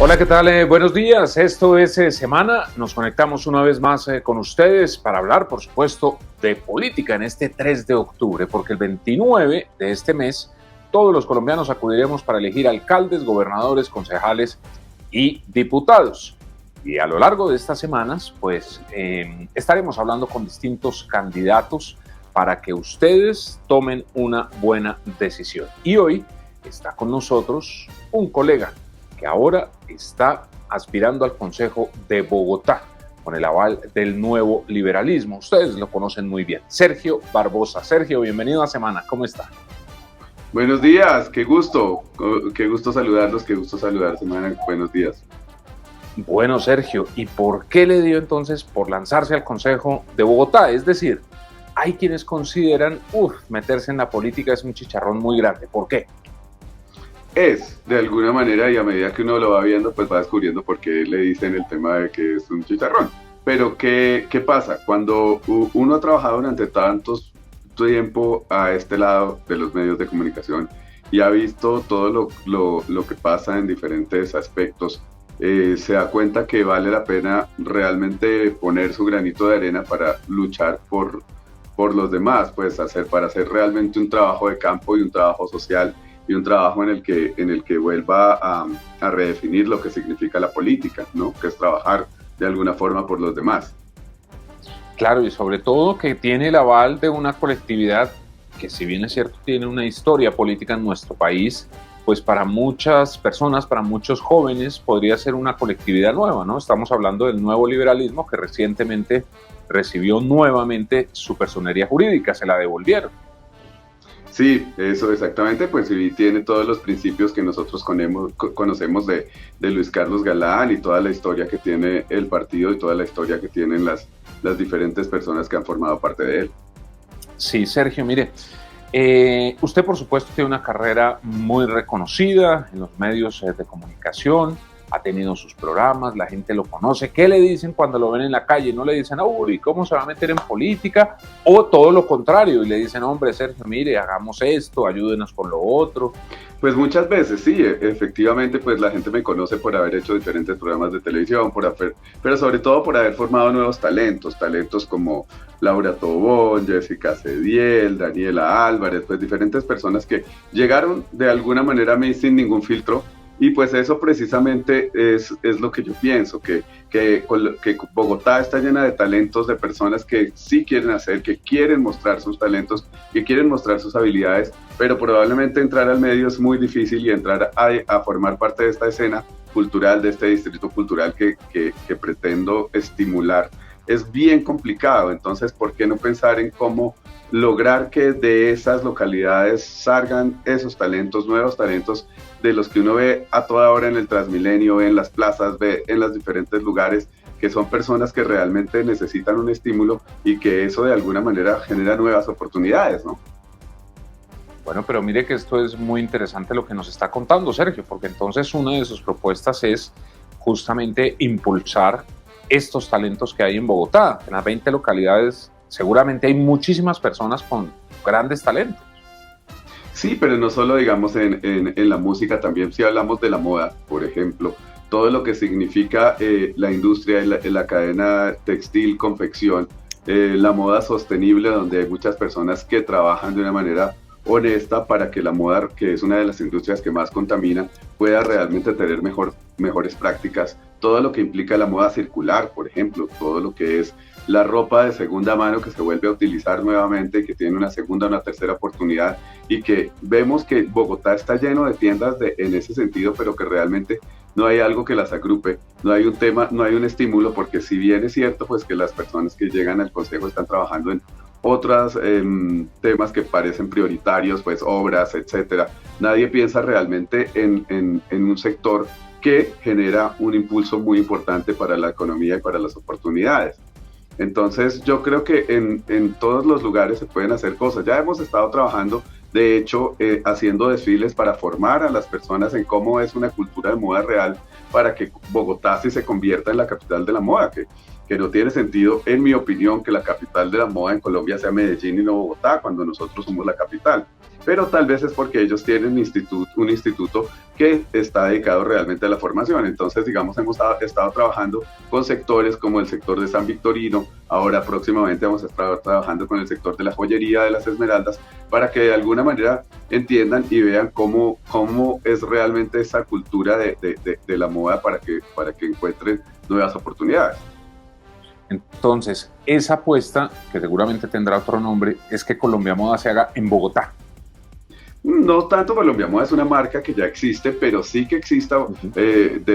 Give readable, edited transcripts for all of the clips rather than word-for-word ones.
Hola, ¿qué tal? Buenos días. Esto es Semana. Nos conectamos una vez más con ustedes para hablar, por supuesto, de política en este 3 de octubre, porque el 29 de este mes todos los colombianos acudiremos para elegir alcaldes, gobernadores, concejales y diputados. Y a lo largo de estas semanas, pues estaremos hablando con distintos candidatos para que ustedes tomen una buena decisión. Y hoy está con nosotros un colega que ahora está aspirando al Consejo de Bogotá con el aval del nuevo liberalismo. Ustedes lo conocen muy bien. Sergio Barbosa. Sergio, bienvenido a Semana. ¿Cómo está? Buenos días, qué gusto saludarlos, qué gusto saludar Semana. Buenos días. Bueno, Sergio, ¿y por qué le dio entonces por lanzarse al Consejo de Bogotá? Es decir, hay quienes consideran, meterse en la política es un chicharrón muy grande. ¿Por qué? Es, de alguna manera, y a medida que uno lo va viendo, pues va descubriendo por qué le dicen el tema de que es un chicharrón. Pero, ¿qué pasa? Cuando uno ha trabajado durante tantos tiempo a este lado de los medios de comunicación y ha visto todo lo que pasa en diferentes aspectos, se da cuenta que vale la pena realmente poner su granito de arena para luchar por los demás, pues para hacer realmente un trabajo de campo y un trabajo social y un trabajo en el que vuelva a redefinir lo que significa la política, ¿no? Que es trabajar de alguna forma por los demás. Claro, y sobre todo que tiene el aval de una colectividad que, si bien es cierto, tiene una historia política en nuestro país, pues para muchas personas, para muchos jóvenes, podría ser una colectividad nueva, ¿no? Estamos hablando del nuevo liberalismo que recientemente recibió nuevamente su personería jurídica, se la devolvieron. Sí, eso exactamente, pues sí, tiene todos los principios que nosotros conocemos de Luis Carlos Galán y toda la historia que tiene el partido y toda la historia que tienen las diferentes personas que han formado parte de él. Sí, Sergio, mire, usted por supuesto tiene una carrera muy reconocida en los medios de comunicación, ha tenido sus programas, la gente lo conoce. ¿Qué le dicen cuando lo ven en la calle? No le dicen, uy, ¿cómo se va a meter en política? O todo lo contrario, y le dicen, hombre, Sergio, mire, hagamos esto, ayúdenos con lo otro. Pues muchas veces, sí, efectivamente, pues la gente me conoce por haber hecho diferentes programas de televisión, pero sobre todo por haber formado nuevos talentos como Laura Tobón, Jessica Cediel, Daniela Álvarez, pues diferentes personas que llegaron de alguna manera a mí sin ningún filtro. Y pues eso precisamente es lo que yo pienso, que Bogotá está llena de talentos, de personas que sí quieren hacer, que quieren mostrar sus talentos, que quieren mostrar sus habilidades, pero probablemente entrar al medio es muy difícil y entrar a formar parte de esta escena cultural, de este distrito cultural que pretendo estimular, es bien complicado. Entonces, ¿por qué no pensar en cómo lograr que de esas localidades salgan esos talentos, nuevos talentos, de los que uno ve a toda hora en el Transmilenio, ve en las plazas, ve en los diferentes lugares, que son personas que realmente necesitan un estímulo y que eso de alguna manera genera nuevas oportunidades, ¿no? Bueno, pero mire que esto es muy interesante lo que nos está contando Sergio, porque entonces una de sus propuestas es justamente impulsar estos talentos que hay en Bogotá. En las 20 localidades seguramente hay muchísimas personas con grandes talentos. Sí, pero no solo digamos en la música, también si hablamos de la moda, por ejemplo, todo lo que significa la industria, la cadena textil, confección, la moda sostenible, donde hay muchas personas que trabajan de una manera honesta para que la moda, que es una de las industrias que más contamina, pueda realmente tener mejores prácticas. Todo lo que implica la moda circular, por ejemplo, todo lo que es la ropa de segunda mano que se vuelve a utilizar nuevamente, que tiene una segunda o una tercera oportunidad, y que vemos que Bogotá está lleno de tiendas en ese sentido, pero que realmente no hay algo que las agrupe, no hay un tema, no hay un estímulo, porque si bien es cierto pues que las personas que llegan al consejo están trabajando en otros temas que parecen prioritarios, pues obras, etcétera, nadie piensa realmente en un sector que genera un impulso muy importante para la economía y para las oportunidades. Entonces yo creo que en todos los lugares se pueden hacer cosas. Ya hemos estado trabajando, de hecho, haciendo desfiles para formar a las personas en cómo es una cultura de moda real, para que Bogotá sí se convierta en la capital de la moda, que no tiene sentido, en mi opinión, que la capital de la moda en Colombia sea Medellín y no Bogotá, cuando nosotros somos la capital. pero tal vez es porque ellos tienen un instituto que está dedicado realmente a la formación. Entonces, digamos, hemos estado trabajando con sectores como el sector de San Victorino, ahora próximamente vamos a estar trabajando con el sector de la joyería de las Esmeraldas, para que de alguna manera entiendan y vean cómo es realmente esa cultura de la moda para que encuentren nuevas oportunidades. Entonces, esa apuesta, que seguramente tendrá otro nombre, es que Colombia Moda se haga en Bogotá. No tanto Colombia Moda es una marca que ya existe, pero sí que exista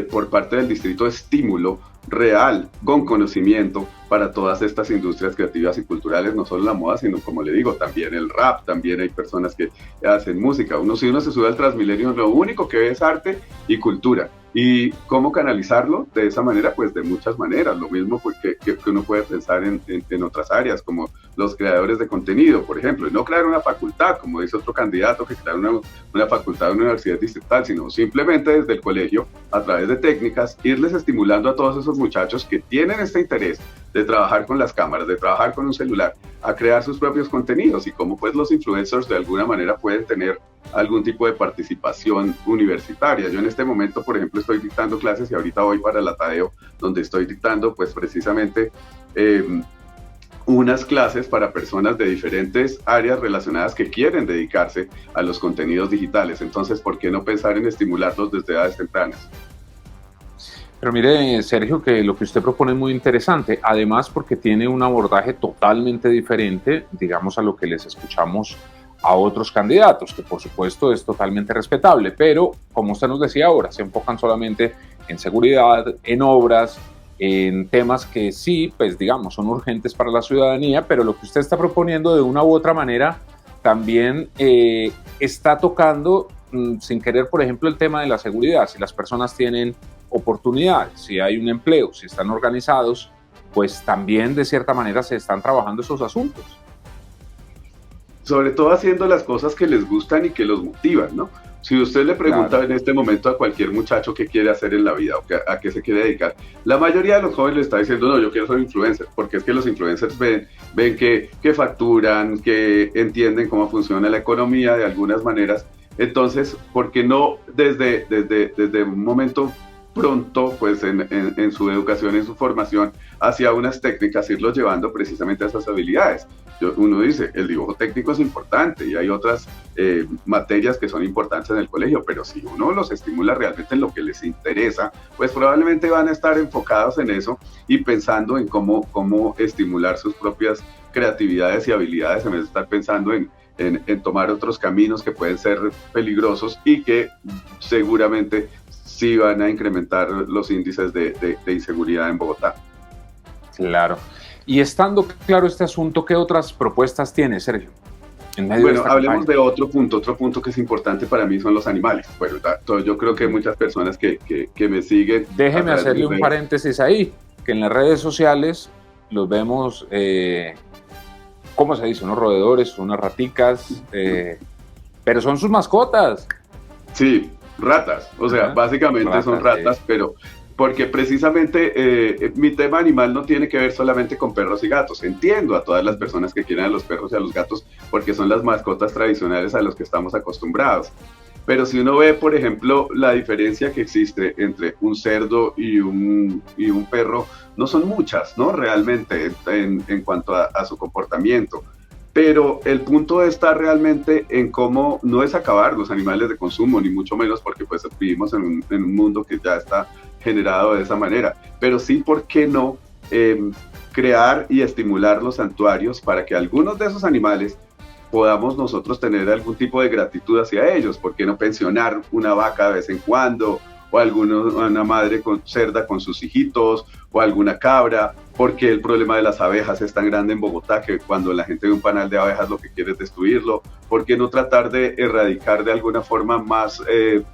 por parte del distrito estímulo real, con conocimiento para todas estas industrias creativas y culturales, no solo la moda, sino, como le digo, también el rap, también hay personas que hacen música. Si uno se sube al Transmilenio, lo único que ve es arte y cultura. ¿Y cómo canalizarlo? De esa manera, pues de muchas maneras. Lo mismo que uno puede pensar en otras áreas, como los creadores de contenido, por ejemplo, y no crear una facultad, como dice otro candidato, que crear una facultad de una universidad distrital, sino simplemente desde el colegio, a través de técnicas, irles estimulando a todos esos muchachos que tienen este interés de trabajar con las cámaras, de trabajar con un celular, a crear sus propios contenidos, y cómo pues los influencers de alguna manera pueden tener algún tipo de participación universitaria. Yo en este momento, por ejemplo, estoy dictando clases y ahorita voy para la Tadeo, donde estoy dictando pues precisamente unas clases para personas de diferentes áreas relacionadas que quieren dedicarse a los contenidos digitales. Entonces, ¿por qué no pensar en estimularlos desde edades tempranas? Pero mire, Sergio, que lo que usted propone es muy interesante, además porque tiene un abordaje totalmente diferente, digamos, a lo que les escuchamos a otros candidatos, que por supuesto es totalmente respetable, pero como usted nos decía ahora, se enfocan solamente en seguridad, en obras, en temas que sí, pues digamos, son urgentes para la ciudadanía, pero lo que usted está proponiendo de una u otra manera también está tocando, sin querer, por ejemplo, el tema de la seguridad. Si las personas tienen oportunidades, si hay un empleo, si están organizados, pues también de cierta manera se están trabajando esos asuntos. Sobre todo haciendo las cosas que les gustan y que los motivan, ¿no? Si usted le pregunta en este momento a cualquier muchacho qué quiere hacer en la vida o a qué se quiere dedicar, la mayoría de los jóvenes le está diciendo, no, yo quiero ser influencer, porque es que los influencers ven que facturan, que entienden cómo funciona la economía de algunas maneras. Entonces, ¿por qué no desde un momento pronto, pues en su educación, en su formación, hacia unas técnicas, irlos llevando precisamente a esas habilidades? Uno dice, el dibujo técnico es importante y hay otras materias que son importantes en el colegio, pero si uno los estimula realmente en lo que les interesa, pues probablemente van a estar enfocados en eso y pensando en cómo estimular sus propias creatividades y habilidades, en vez de estar pensando en tomar otros caminos que pueden ser peligrosos y que seguramente sí van a incrementar los índices de inseguridad en Bogotá. Claro. Y estando claro este asunto, ¿qué otras propuestas tiene, Sergio? Bueno, hablemos de otro punto que es importante para mí, son los animales. Bueno, yo creo que muchas personas que me siguen... Déjeme hacerle un paréntesis ahí, que en las redes sociales los vemos, ¿cómo se dice? Unos roedores, unas raticas, pero son sus mascotas. Sí, ratas, o sea, básicamente ratas, son ratas, sí. Pero porque precisamente mi tema animal no tiene que ver solamente con perros y gatos. Entiendo a todas las personas que quieren a los perros y a los gatos porque son las mascotas tradicionales a los que estamos acostumbrados. Pero si uno ve, por ejemplo, la diferencia que existe entre un cerdo y un perro, no son muchas, ¿no? Realmente en cuanto a su comportamiento. Pero el punto está realmente en cómo no es acabar los animales de consumo, ni mucho menos, porque pues vivimos en un mundo que ya está generado de esa manera, pero sí, ¿por qué no crear y estimular los santuarios para que algunos de esos animales podamos nosotros tener algún tipo de gratitud hacia ellos? ¿Por qué no pensionar una vaca de vez en cuando? O una madre cerda con sus hijitos, o alguna cabra, porque el problema de las abejas es tan grande en Bogotá que cuando la gente ve un panal de abejas lo que quiere es destruirlo. ¿Por qué no tratar de erradicar de alguna forma más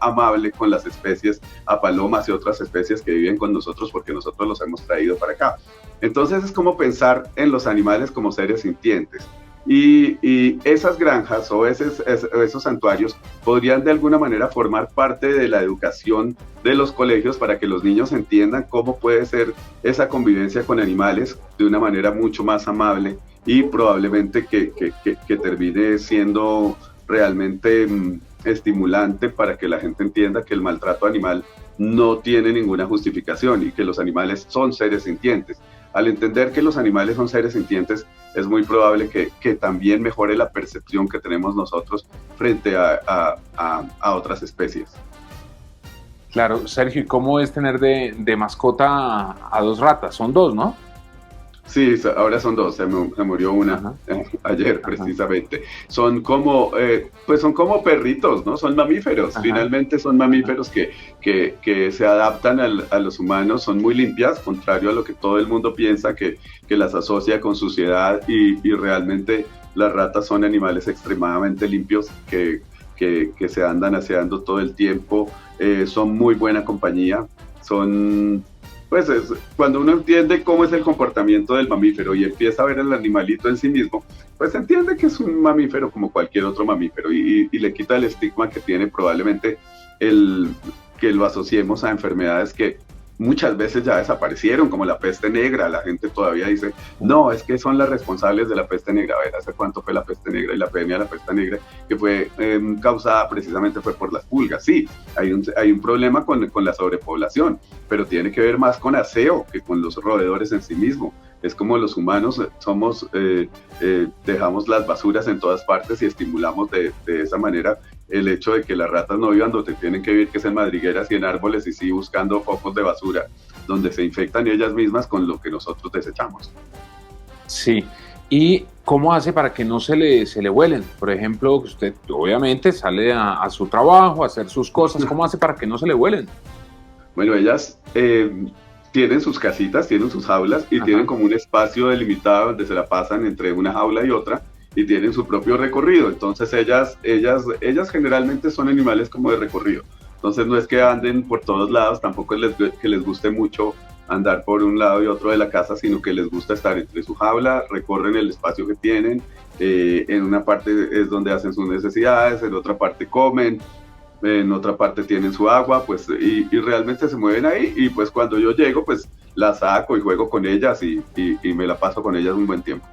amable con las especies, a palomas y otras especies que viven con nosotros, porque nosotros los hemos traído para acá? Entonces es como pensar en los animales como seres sintientes. Y esas granjas o esos santuarios podrían de alguna manera formar parte de la educación de los colegios para que los niños entiendan cómo puede ser esa convivencia con animales de una manera mucho más amable y probablemente que termine siendo realmente estimulante para que la gente entienda que el maltrato animal no tiene ninguna justificación y que los animales son seres sintientes. Al entender que los animales son seres sintientes, es muy probable que también mejore la percepción que tenemos nosotros frente a otras especies. Claro, Sergio, ¿y cómo es tener de mascota a dos ratas? Son dos, ¿no? Sí, ahora son dos, se murió una ayer precisamente. Son como, pues son como perritos, ¿no? Son mamíferos, finalmente son mamíferos que se adaptan a los humanos, son muy limpias, contrario a lo que todo el mundo piensa, que las asocia con suciedad y realmente las ratas son animales extremadamente limpios que se andan aseando todo el tiempo, son muy buena compañía, son... Pues cuando uno entiende cómo es el comportamiento del mamífero y empieza a ver el animalito en sí mismo, pues entiende que es un mamífero como cualquier otro mamífero y le quita el estigma que tiene probablemente el que lo asociemos a enfermedades que muchas veces ya desaparecieron, como la peste negra. La gente todavía dice, no, es que son las responsables de la peste negra. A ver, ¿hace cuánto fue la peste negra y la epidemia de la peste negra? Que fue causada precisamente fue por las pulgas. Sí, hay un problema con la sobrepoblación, pero tiene que ver más con aseo que con los roedores en sí mismos. Es como los humanos dejamos las basuras en todas partes y estimulamos de esa manera el hecho de que las ratas no vivan donde tienen que vivir, que es en madrigueras y en árboles, y sí buscando focos de basura donde se infectan ellas mismas con lo que nosotros desechamos. Sí, ¿y cómo hace para que no se le huelen? Por ejemplo, usted obviamente sale a su trabajo, a hacer sus cosas, ¿cómo hace para que no se le huelen? Bueno, ellas tienen sus casitas, tienen sus jaulas y tienen como un espacio delimitado donde se la pasan entre una jaula y otra y tienen su propio recorrido. Entonces ellas generalmente son animales como de recorrido. Entonces no es que anden por todos lados, tampoco es que les guste mucho andar por un lado y otro de la casa, sino que les gusta estar entre su jaula, recorren el espacio que tienen, en una parte es donde hacen sus necesidades, en otra parte comen, en otra parte tienen su agua, pues, y realmente se mueven ahí, y pues cuando yo llego, pues las saco y juego con ellas y me la paso con ellas un buen tiempo.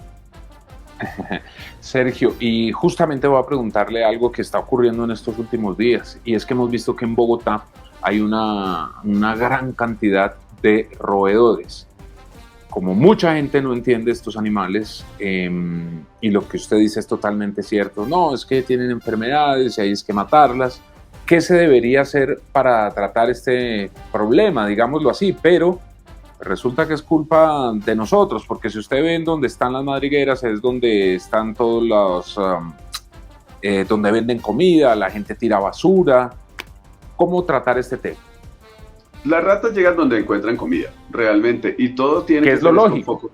Sergio, y justamente voy a preguntarle algo que está ocurriendo en estos últimos días, y es que hemos visto que en Bogotá hay una gran cantidad de roedores. Como mucha gente no entiende estos animales, y lo que usted dice es totalmente cierto, no, es que tienen enfermedades y hay que matarlas. ¿Qué se debería hacer para tratar este problema, digámoslo así? Pero resulta que es culpa de nosotros, porque si usted ve en donde están las madrigueras, es donde están todos los, donde venden comida, la gente tira basura. ¿Cómo tratar este tema? Las ratas llegan donde encuentran comida, realmente, y todo tiene que que es lo lógico.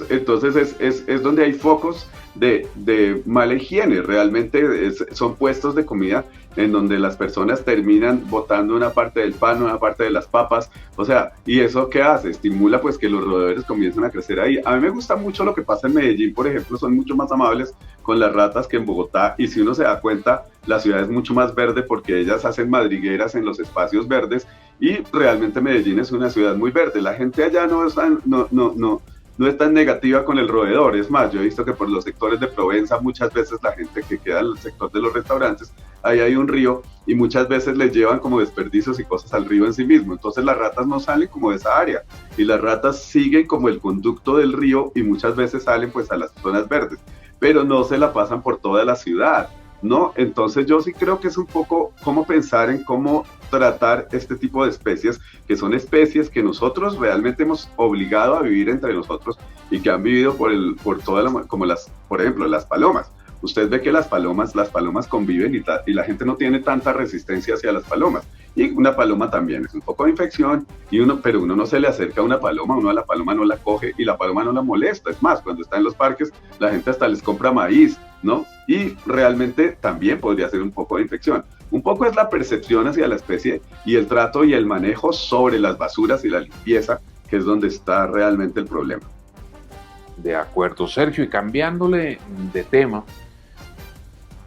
Entonces es donde hay focos de mala higiene, realmente son puestos de comida en donde las personas terminan botando una parte del pan, una parte de las papas, o sea, ¿y eso qué hace? Estimula pues que los roedores comiencen a crecer ahí. A mí me gusta mucho lo que pasa en Medellín, por ejemplo, son mucho más amables con las ratas que en Bogotá, y si uno se da cuenta, la ciudad es mucho más verde porque ellas hacen madrigueras en los espacios verdes, y realmente Medellín es una ciudad muy verde. La gente allá no es tan negativa con el roedor. Es más, yo he visto que por los sectores de Provenza muchas veces la gente que queda en el sector de los restaurantes, ahí hay un río y muchas veces les llevan como desperdicios y cosas al río en sí mismo. Entonces las ratas no salen como de esa área y las ratas siguen como el conducto del río y muchas veces salen pues a las zonas verdes, pero no se la pasan por toda la ciudad, ¿no? Entonces yo sí creo que es un poco cómo pensar en cómo tratar este tipo de especies, que son especies que nosotros realmente hemos obligado a vivir entre nosotros y que han vivido por toda como por ejemplo, las palomas. Usted ve que las palomas conviven y la gente no tiene tanta resistencia hacia las palomas. Y una paloma también es un poco de infección, pero uno no se le acerca a una paloma, uno a la paloma no la coge y la paloma no la molesta. Es más, cuando está en los parques, la gente hasta les compra maíz, ¿no? Y realmente también podría ser un poco de infección. Un poco es la percepción hacia la especie y el trato y el manejo sobre las basuras y la limpieza, que es donde está realmente el problema. De acuerdo, Sergio, y cambiándole de tema,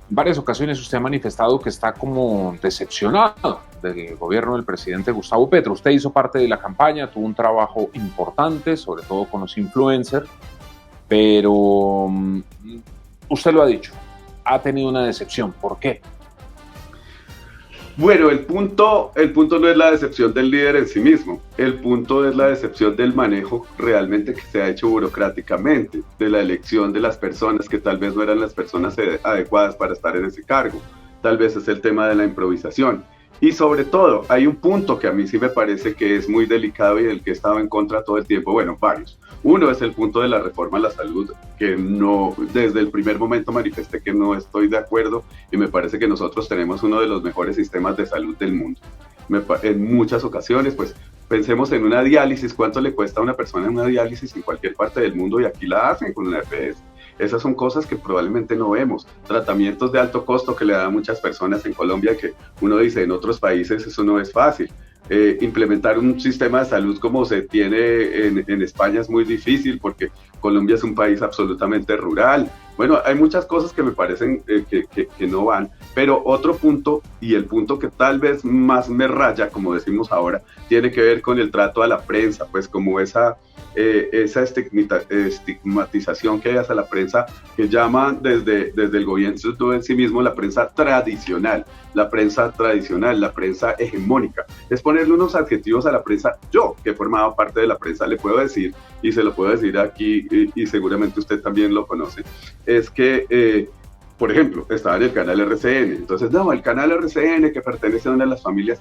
en varias ocasiones usted ha manifestado que está como decepcionado del gobierno del presidente Gustavo Petro. Usted hizo parte de la campaña, tuvo un trabajo importante, sobre todo con los influencers, pero usted lo ha dicho, ha tenido una decepción. ¿Por qué? Bueno, el punto no es la decepción del líder en sí mismo, el punto es la decepción del manejo realmente que se ha hecho burocráticamente, de la elección de las personas que tal vez no eran las personas adecuadas para estar en ese cargo, tal vez es el tema de la improvisación. Y sobre todo, hay un punto que a mí sí me parece que es muy delicado y del que he estado en contra todo el tiempo, bueno, varios. Uno es el punto de la reforma a la salud, que no, desde el primer momento manifesté que no estoy de acuerdo y me parece que nosotros tenemos uno de los mejores sistemas de salud del mundo. En muchas ocasiones, pues pensemos en una diálisis, ¿cuánto le cuesta a una persona una diálisis en cualquier parte del mundo? Y aquí la hacen con una EPS. Esas son cosas que probablemente no vemos. Tratamientos de alto costo que le dan a muchas personas en Colombia, que uno dice en otros países eso no es fácil. Implementar un sistema de salud como se tiene en España es muy difícil porque Colombia es un país absolutamente rural. Bueno, hay muchas cosas que me parecen que no van, pero otro punto, y el punto que tal vez más me raya, como decimos ahora, tiene que ver con el trato a la prensa, pues como esa estigmatización que hay hacia la prensa, que llaman desde el gobierno en sí mismo la prensa tradicional, la prensa hegemónica. Es ponerle unos adjetivos a la prensa. Yo, que he formado parte de la prensa, le puedo decir, y se lo puedo decir aquí, y seguramente usted también lo conoce, es que por ejemplo, estaba en el canal RCN, entonces no, el canal RCN que pertenece a una de las familias,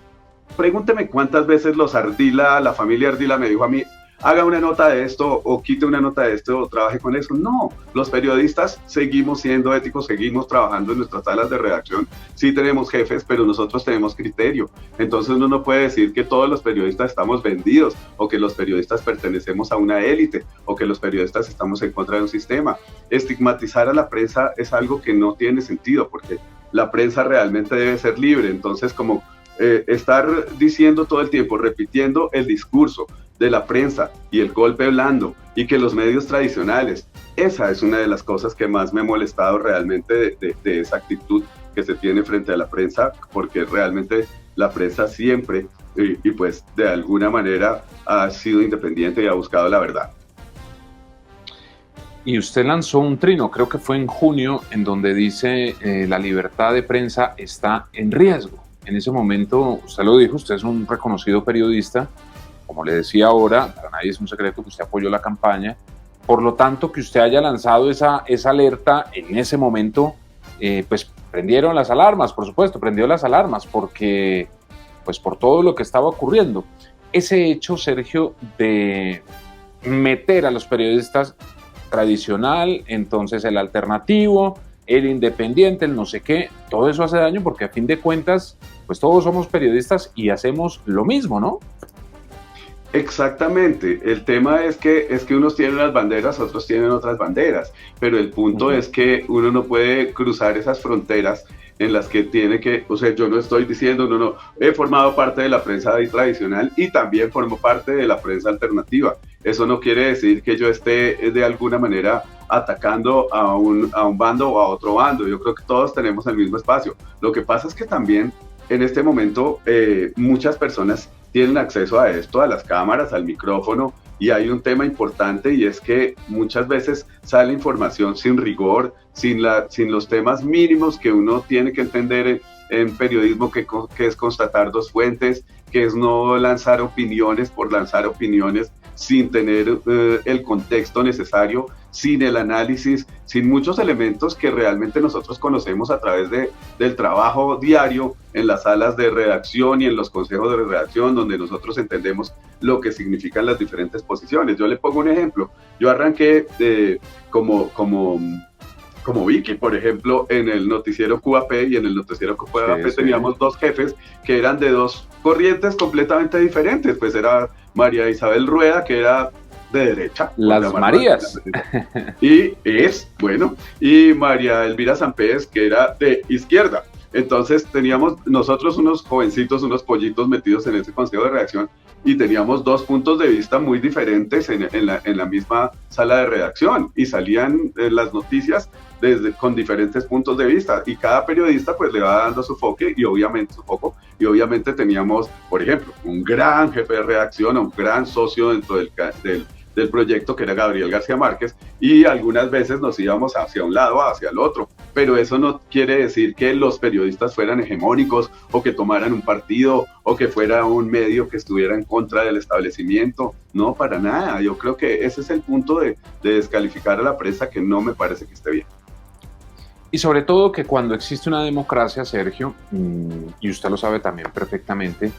pregúnteme cuántas veces la familia Ardila me dijo a mí, haga una nota de esto o quite una nota de esto o trabaje con eso. No, los periodistas seguimos siendo éticos, seguimos trabajando en nuestras salas de redacción. Sí tenemos jefes, pero nosotros tenemos criterio. Entonces uno no puede decir que todos los periodistas estamos vendidos o que los periodistas pertenecemos a una élite o que los periodistas estamos en contra de un sistema. Estigmatizar a la prensa es algo que no tiene sentido porque la prensa realmente debe ser libre. Entonces como estar diciendo todo el tiempo, repitiendo el discurso de la prensa y el golpe blando y que los medios tradicionales, esa es una de las cosas que más me ha molestado realmente de esa actitud que se tiene frente a la prensa, porque realmente la prensa siempre y pues de alguna manera ha sido independiente y ha buscado la verdad. Y usted lanzó un trino, creo que fue en junio, en donde dice la libertad de prensa está en riesgo. En ese momento, usted lo dijo, usted es un reconocido periodista. Como le decía ahora, para nadie es un secreto que usted apoyó la campaña. Por lo tanto, que usted haya lanzado esa alerta en ese momento, pues prendieron las alarmas, por supuesto, prendió las alarmas, porque, pues por todo lo que estaba ocurriendo. Ese hecho, Sergio, de meter a los periodistas tradicional, entonces el alternativo, el independiente, el no sé qué, todo eso hace daño porque a fin de cuentas, pues todos somos periodistas y hacemos lo mismo, ¿no? Exactamente, el tema es que unos tienen unas banderas, otros tienen otras banderas, pero el punto es que uno no puede cruzar esas fronteras en las que tiene que, o sea, yo no estoy diciendo, no, he formado parte de la prensa tradicional y también formo parte de la prensa alternativa. Eso no quiere decir que yo esté de alguna manera atacando a un bando o a otro bando. Yo creo que todos tenemos el mismo espacio. Lo que pasa es que también en este momento muchas personas tienen acceso a esto, a las cámaras, al micrófono, y hay un tema importante y es que muchas veces sale información sin rigor, sin los temas mínimos que uno tiene que entender en periodismo, que es constatar dos fuentes, que es no lanzar opiniones por lanzar opiniones sin tener el contexto necesario, sin el análisis, sin muchos elementos que realmente nosotros conocemos a través del trabajo diario en las salas de redacción y en los consejos de redacción, donde nosotros entendemos lo que significan las diferentes posiciones. Yo le pongo un ejemplo. Yo arranqué como Vicky, por ejemplo, en el noticiero QAP, y en el noticiero QAP teníamos dos jefes que eran de dos corrientes completamente diferentes. Pues era María Isabel Rueda, que era de derecha. Las Marías. Y María Elvira Sampés, que era de izquierda. Entonces teníamos nosotros unos jovencitos, unos pollitos metidos en ese consejo de redacción y teníamos dos puntos de vista muy diferentes en la misma sala de redacción y salían las noticias con diferentes puntos de vista y cada periodista pues le va dando su foco y obviamente teníamos, por ejemplo, un gran jefe de redacción, un gran socio dentro del del proyecto, que era Gabriel García Márquez, y algunas veces nos íbamos hacia un lado o hacia el otro, pero eso no quiere decir que los periodistas fueran hegemónicos o que tomaran un partido o que fuera un medio que estuviera en contra del establecimiento, no, para nada. Yo creo que ese es el punto de descalificar a la prensa, que no me parece que esté bien. Y sobre todo que cuando existe una democracia, Sergio, y usted lo sabe también perfectamente,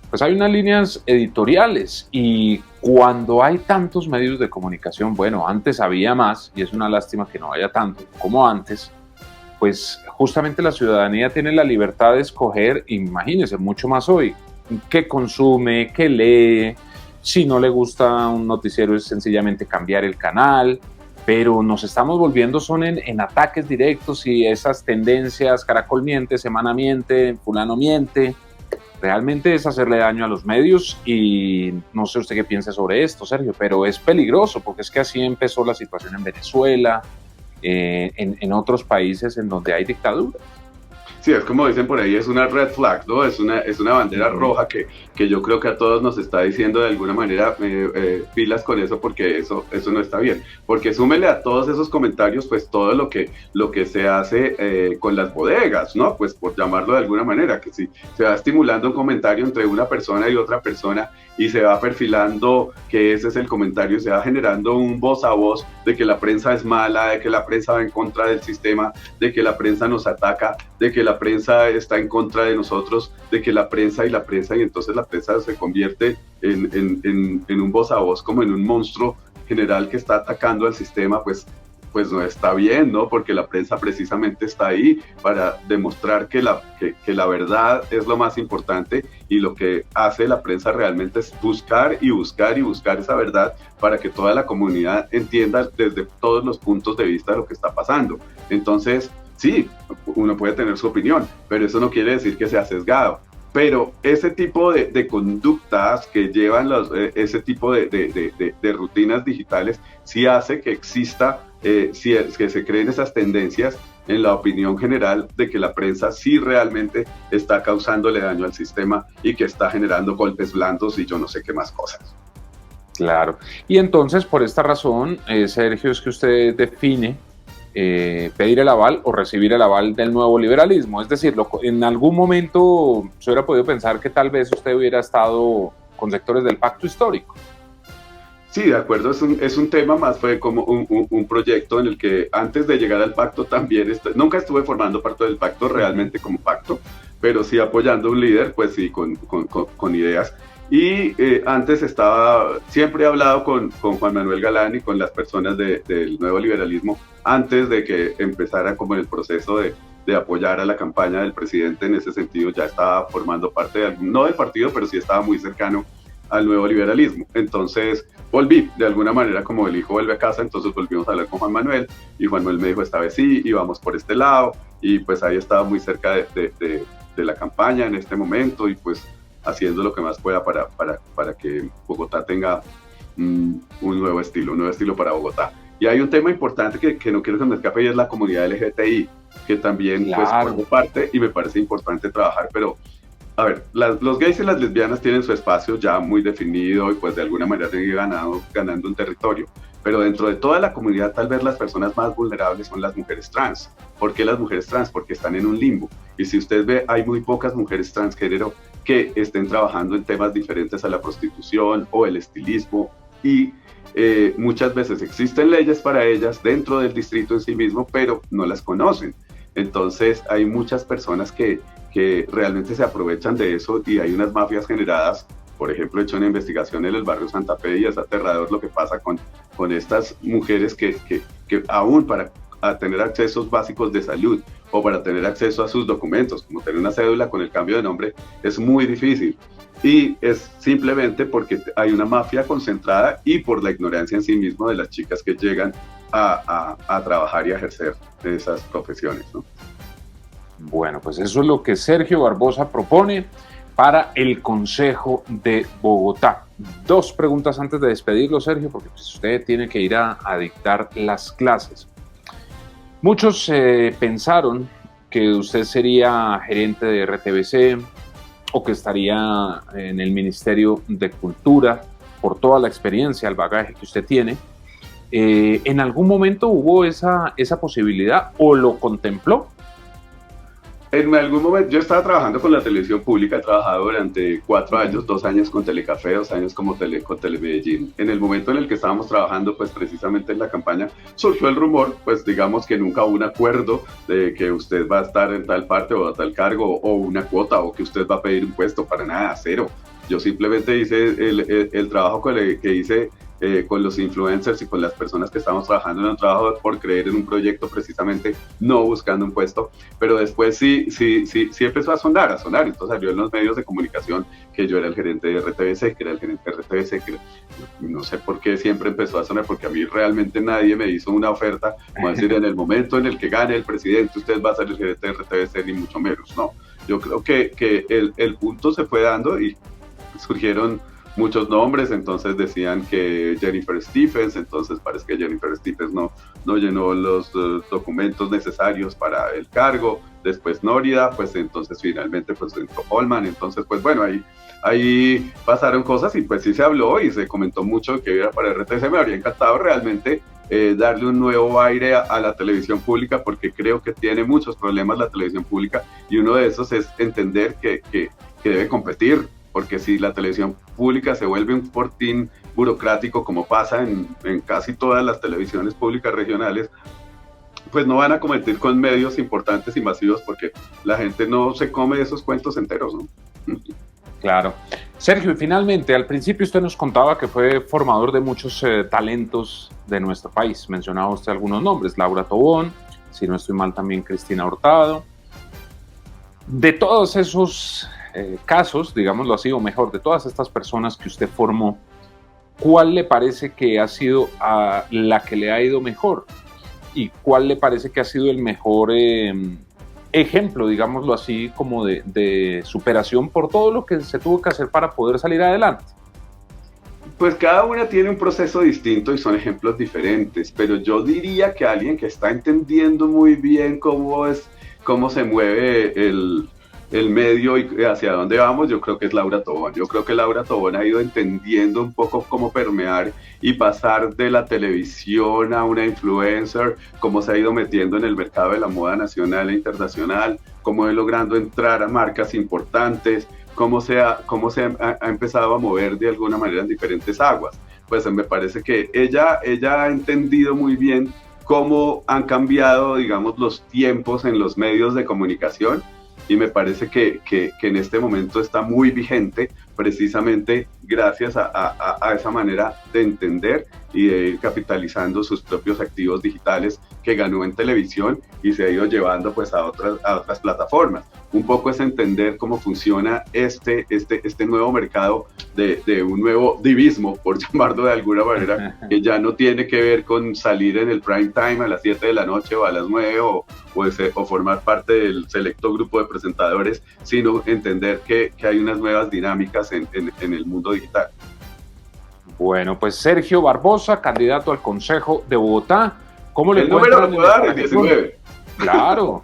pues hay unas líneas editoriales, y cuando hay tantos medios de comunicación, bueno, antes había más y es una lástima que no haya tanto como antes, pues justamente la ciudadanía tiene la libertad de escoger, imagínense, mucho más hoy, qué consume, qué lee. Si no le gusta un noticiero es sencillamente cambiar el canal, pero nos estamos volviendo son en ataques directos, y esas tendencias, Caracol miente, Semana miente, fulano miente, realmente es hacerle daño a los medios. Y no sé usted qué piensa sobre esto, Sergio, pero es peligroso, porque es que así empezó la situación en Venezuela, en otros países en donde hay dictadura. Sí, es como dicen por ahí, es una red flag, ¿no? Es una bandera roja que yo creo que a todos nos está diciendo de alguna manera, pilas con eso, porque eso no está bien. Porque súmele a todos esos comentarios, pues todo lo que se hace con las bodegas, ¿no? Pues por llamarlo de alguna manera, que si se va estimulando un comentario entre una persona y otra persona, y se va perfilando que ese es el comentario, se va generando un voz a voz de que la prensa es mala, de que la prensa va en contra del sistema, de que la prensa nos ataca, de que la prensa está en contra de nosotros, de que la prensa, y entonces la prensa se convierte en un voz a voz, como en un monstruo general que está atacando al sistema. Pues no está bien, ¿no? Porque la prensa precisamente está ahí para demostrar que la verdad es lo más importante, y lo que hace la prensa realmente es buscar y buscar y buscar esa verdad para que toda la comunidad entienda desde todos los puntos de vista lo que está pasando. Entonces, sí, uno puede tener su opinión, pero eso no quiere decir que sea sesgado. Pero ese tipo de conductas que llevan ese tipo de rutinas digitales sí hace que exista, que se creen esas tendencias en la opinión general de que la prensa sí realmente está causándole daño al sistema y que está generando golpes blandos y yo no sé qué más cosas. Claro. Y entonces, por esta razón, Sergio, es que usted define pedir el aval o recibir el aval del nuevo liberalismo. Es decir, en algún momento se hubiera podido pensar que tal vez usted hubiera estado con sectores del pacto histórico. Sí, de acuerdo, es un tema más, fue como un proyecto en el que antes de llegar al pacto también, nunca estuve formando parte del pacto realmente como pacto, pero sí apoyando a un líder, pues sí, con ideas. Y antes siempre he hablado con Juan Manuel Galán y con las personas del nuevo liberalismo, antes de que empezara como el proceso de apoyar a la campaña del presidente. En ese sentido ya estaba formando parte, no del partido, pero sí estaba muy cercano al nuevo liberalismo. Entonces volví, de alguna manera, como el hijo vuelve a casa, entonces volvimos a hablar con Juan Manuel, y Juan Manuel me dijo, esta vez sí, y vamos por este lado, y pues ahí estaba muy cerca de la campaña en este momento, y pues haciendo lo que más pueda para que Bogotá tenga un nuevo estilo para Bogotá. Y hay un tema importante que no quiero que me escape, y es la comunidad LGTBI, que también pues formo parte y me parece importante trabajar. Pero a ver, los gays y las lesbianas tienen su espacio ya muy definido, y pues de alguna manera han ganando un territorio, pero dentro de toda la comunidad tal vez las personas más vulnerables son las mujeres trans. ¿Por qué las mujeres trans? Porque están en un limbo, y si usted ve, hay muy pocas mujeres transgénero que estén trabajando en temas diferentes a la prostitución o el estilismo, y muchas veces existen leyes para ellas dentro del distrito en sí mismo, pero no las conocen. Entonces hay muchas personas que realmente se aprovechan de eso, y hay unas mafias generadas. Por ejemplo, he hecho una investigación en el barrio Santa Fe, y es aterrador lo que pasa con estas mujeres que aún para tener accesos básicos de salud o para tener acceso a sus documentos, como tener una cédula con el cambio de nombre, es muy difícil. Y es simplemente porque hay una mafia concentrada y por la ignorancia en sí mismo de las chicas que llegan a trabajar y a ejercer esas profesiones, ¿no? Bueno, pues eso es lo que Sergio Barbosa propone para el Consejo de Bogotá. Dos preguntas antes de despedirlo, Sergio, porque pues usted tiene que ir a dictar las clases. Muchos pensaron que usted sería gerente de RTBC o que estaría en el Ministerio de Cultura, por toda la experiencia, el bagaje que usted tiene, ¿en algún momento hubo esa posibilidad o lo contempló? En algún momento, yo estaba trabajando con la televisión pública, he trabajado durante 4 años, 2 años con Telecafé, 2 años con Telemedellín. En el momento en el que estábamos trabajando, pues precisamente en la campaña, surgió el rumor, pues digamos que nunca hubo un acuerdo de que usted va a estar en tal parte o a tal cargo, o una cuota, o que usted va a pedir un puesto, para nada, cero. Yo simplemente hice el trabajo que hice con los influencers y con las personas que estamos trabajando en un trabajo por creer en un proyecto, precisamente no buscando un puesto, pero después sí empezó a sonar, entonces salió en los medios de comunicación que yo era el gerente de RTBC, que era el gerente de RTBC, que no sé por qué siempre empezó a sonar, porque a mí realmente nadie me hizo una oferta, como decir, en el momento en el que gane el presidente, usted va a ser el gerente de RTBC, ni mucho menos, no. Yo creo que el punto se fue dando y surgieron muchos nombres, entonces decían que Jennifer Stephens, entonces parece que Jennifer Stephens no llenó los documentos necesarios para el cargo, después Nórida, pues entonces finalmente pues entró Holman, entonces pues bueno, ahí pasaron cosas y pues sí se habló y se comentó mucho que era para RTC. Me habría encantado realmente darle un nuevo aire a la televisión pública, porque creo que tiene muchos problemas la televisión pública, y uno de esos es entender que debe competir, porque si la televisión pública se vuelve un fortín burocrático, como pasa en casi todas las televisiones públicas regionales, pues no van a competir con medios importantes y masivos, porque la gente no se come esos cuentos enteros, ¿no? Claro. Sergio, y finalmente, al principio usted nos contaba que fue formador de muchos talentos de nuestro país. Mencionaba usted algunos nombres: Laura Tobón, si no estoy mal también Cristina Hurtado. De todos esos casos, digámoslo así, o mejor, de todas estas personas que usted formó, ¿cuál le parece que ha sido la que le ha ido mejor? ¿Y cuál le parece que ha sido el mejor ejemplo, digámoslo así, como de superación por todo lo que se tuvo que hacer para poder salir adelante? Pues cada una tiene un proceso distinto y son ejemplos diferentes, pero yo diría que alguien que está entendiendo muy bien cómo se mueve el medio y hacia dónde vamos, yo creo que es Laura Tobón. Yo creo que Laura Tobón ha ido entendiendo un poco cómo permear y pasar de la televisión a una influencer, cómo se ha ido metiendo en el mercado de la moda nacional e internacional, cómo ha logrando entrar a marcas importantes, cómo se ha empezado a mover de alguna manera en diferentes aguas. Pues me parece que ella ha entendido muy bien cómo han cambiado, digamos, los tiempos en los medios de comunicación, y me parece que en este momento está muy vigente, precisamente gracias a esa manera de entender y de ir capitalizando sus propios activos digitales que ganó en televisión y se ha ido llevando pues a otras plataformas. Un poco es entender cómo funciona este nuevo mercado de un nuevo divismo, por llamarlo de alguna manera, que ya no tiene que ver con salir en el prime time a las 7 de la noche o a las 9 o formar parte del selecto grupo de presentadores, sino entender que hay unas nuevas dinámicas en el mundo digital. Bueno, pues Sergio Barbosa, candidato al Consejo de Bogotá. ¿Cómo le número lo puedo dar? El 19. Claro,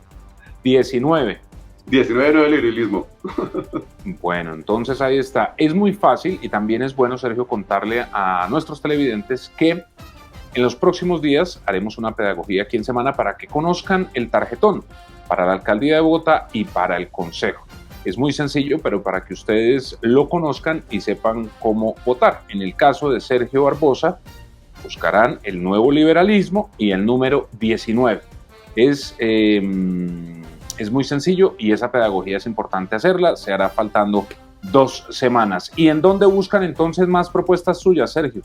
19. 19 no del liberalismo. Bueno, entonces ahí está. Es muy fácil y también es bueno, Sergio, contarle a nuestros televidentes que en los próximos días haremos una pedagogía aquí en Semana para que conozcan el tarjetón para la Alcaldía de Bogotá y para el Consejo. Es muy sencillo, pero para que ustedes lo conozcan y sepan cómo votar. En el caso de Sergio Barbosa, buscarán el Nuevo Liberalismo y el número 19. Es muy sencillo y esa pedagogía es importante hacerla. Se hará faltando 2 semanas. ¿Y en dónde buscan entonces más propuestas suyas, Sergio?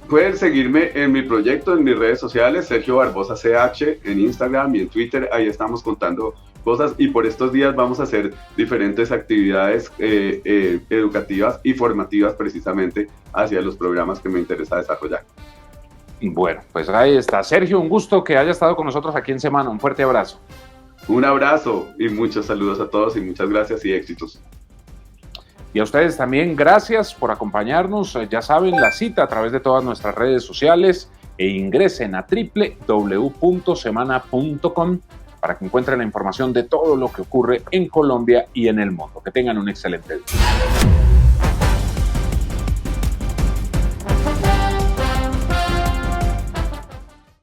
Pueden seguirme en mi proyecto, en mis redes sociales, Sergio Barbosa CH, en Instagram y en Twitter. Ahí estamos contando cosas y por estos días vamos a hacer diferentes actividades educativas y formativas precisamente hacia los programas que me interesa desarrollar. Bueno, pues ahí está. Sergio, un gusto que haya estado con nosotros aquí en Semana. Un fuerte abrazo. Un abrazo y muchos saludos a todos y muchas gracias y éxitos. Y a ustedes también, gracias por acompañarnos. Ya saben, la cita a través de todas nuestras redes sociales e ingresen a www.semana.com para que encuentren la información de todo lo que ocurre en Colombia y en el mundo. Que tengan un excelente día.